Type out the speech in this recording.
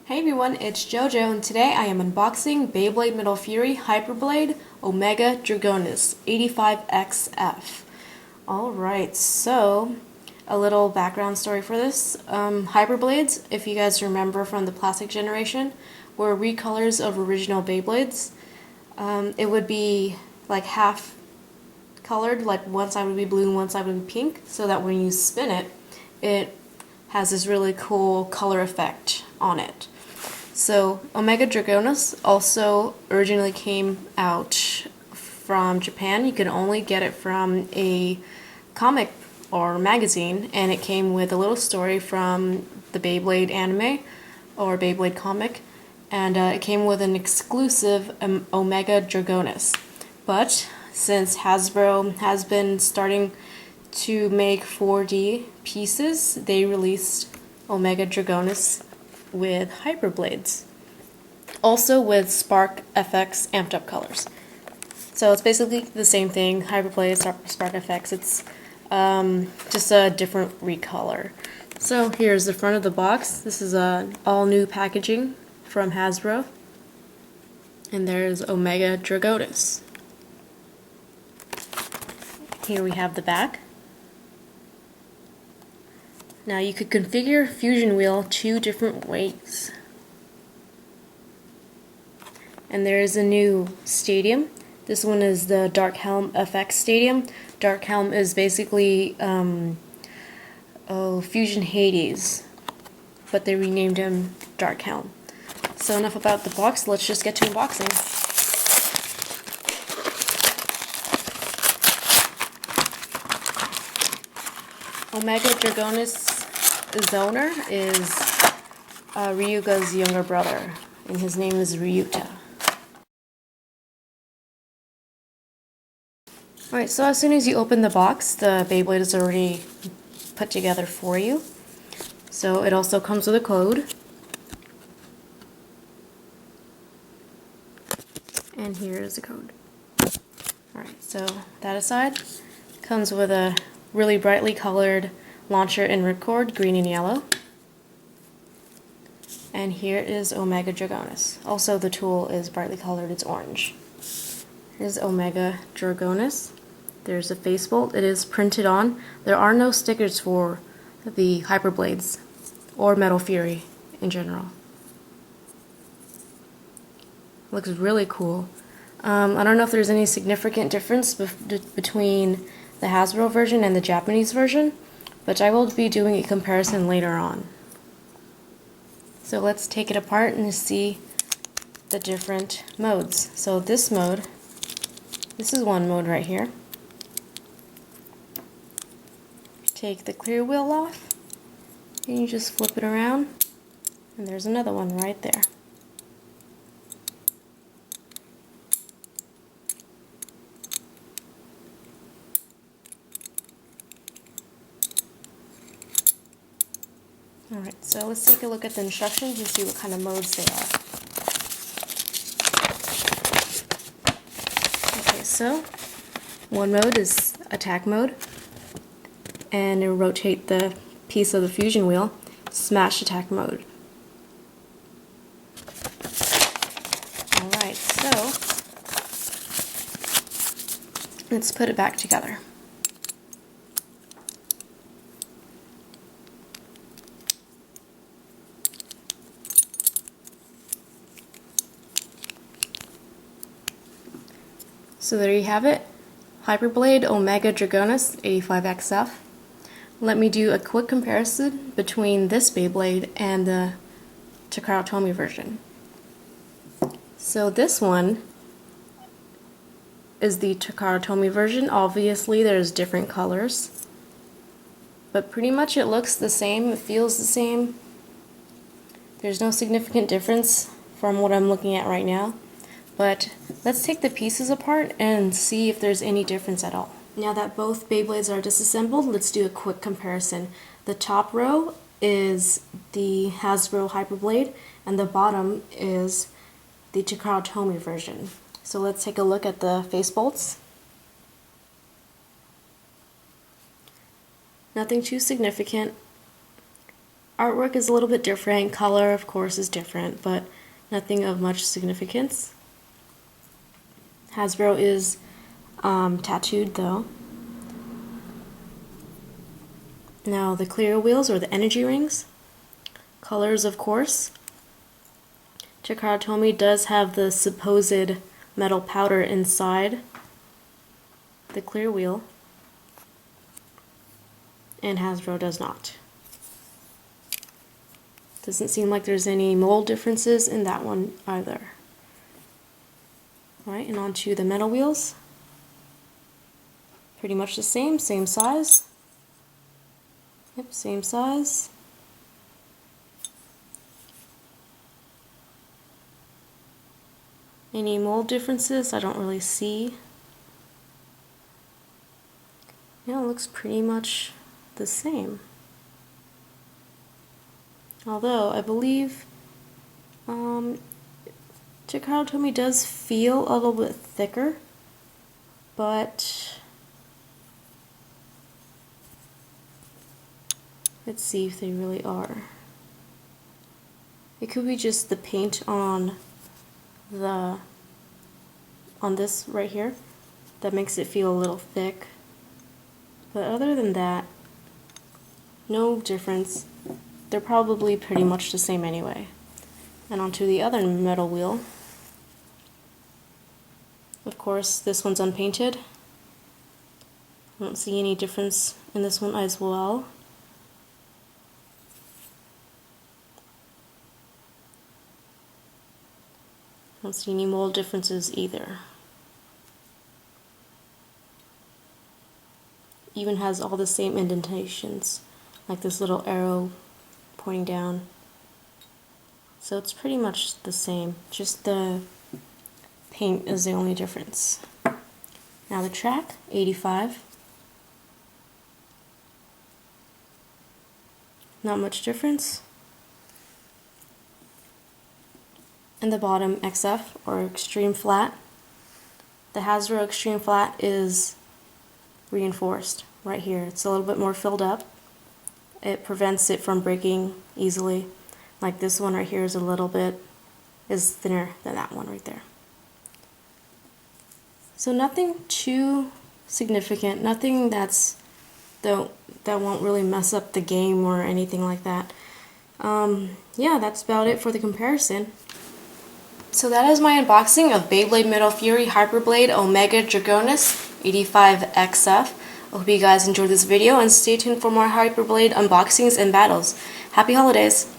Hey everyone, it's JoJo, and today I am unboxing Beyblade Metal Fury Hyperblade Omega Dragonis 85XF. Alright, so a little background story for this. Hyperblades, if you guys remember from the plastic generation, were recolors of original Beyblades. It would be like half colored, like one side would be blue and one side would be pink, so that when you spin it, it has this really cool color effect on it. So Omega Dragonis also originally came out from Japan. You could only get it from a comic or magazine, and it came with a little story from the Beyblade anime or Beyblade comic, and it came with an exclusive Omega Dragonis. But since Hasbro has been starting to make 4D pieces, they released Omega Dragonis with Hyperblades, also with Spark FX amped up colors. So it's basically the same thing, Hyperblade, Spark FX, it's just a different recolor. So here's the front of the box. This is all new packaging from Hasbro, and there's Omega Dragonis. Here we have the back. Now you could configure Fusion Wheel 2 different ways. And there is a new stadium. This one is the Dark Helm FX Stadium. Dark Helm is basically Fusion Hades, but they renamed him Dark Helm. So enough about the box, let's just get to unboxing. Omega Dragonis' owner is Ryuga's younger brother, and his name is Ryuta. Alright, so as soon as you open the box, the Beyblade is already put together for you. So it also comes with a code. And here is the code. Alright, so that aside, comes with a really brightly colored launcher and ripcord, green and yellow. And here is Omega Dragonis. Also the tool is brightly colored, it's orange. Here's Omega Dragonis. There's a face bolt, it is printed on. There are no stickers for the Hyperblades or Metal Fury in general. Looks really cool. I don't know if there's any significant difference between the Hasbro version and the Japanese version, but I will be doing a comparison later on. So let's take it apart and see the different modes. So this mode, this is one mode right here. Take the clear wheel off, and you just flip it around, and there's another one right there. Alright, so let's take a look at the instructions and see what kind of modes they are. Okay, so one mode is attack mode, and it'll rotate the piece of the fusion wheel. Smash attack mode. Alright, so let's put it back together. So there you have it, Hyperblade Omega Dragonis 85XF. Let me do a quick comparison between this Beyblade and the Takara Tomy version. So this one is the Takara Tomy version. Obviously there's different colors, but pretty much it looks the same, it feels the same. There's no significant difference from what I'm looking at right now. But let's take the pieces apart and see if there's any difference at all. Now that both Beyblades are disassembled, let's do a quick comparison. The top row is the Hasbro Hyperblade, and the bottom is the Takara Tomy version. So let's take a look at the face bolts. Nothing too significant. artwork is a little bit different. Color, of course, is different, but nothing of much significance. Hasbro is tattooed though. Now the clear wheels, or the energy rings. Colors, of course. Takara Tomy does have the supposed metal powder inside the clear wheel, and Hasbro does not. Doesn't seem like there's any mold differences in that one either. Alright, and on to the metal wheels. Pretty much the same size. Yep, same size. Any mold differences? I don't really see. Yeah, it looks pretty much the same. Although, I believe Takara Tomy does feel a little bit thicker, but let's see if they really are. It could be just the paint on this right here that makes it feel a little thick. But other than that, no difference. They're probably pretty much the same anyway. And onto the other metal wheel. Of course, this one's unpainted. I don't see any difference in this one as well. I don't see any mold differences either. Even has all the same indentations, like this little arrow pointing down. So it's pretty much the same, just the paint is the only difference. Now the track, 85. Not much difference. And the bottom, XF, or Extreme Flat. The Hasbro Extreme Flat is reinforced right here. It's a little bit more filled up. It prevents it from breaking easily. Like this one right here is is thinner than that one right there. So nothing too significant, nothing that won't really mess up the game or anything like that. Yeah, that's about it for the comparison. So that is my unboxing of Beyblade Metal Fury Hyperblade Omega Dragonis 85XF. I hope you guys enjoyed this video and stay tuned for more Hyperblade unboxings and battles. Happy holidays!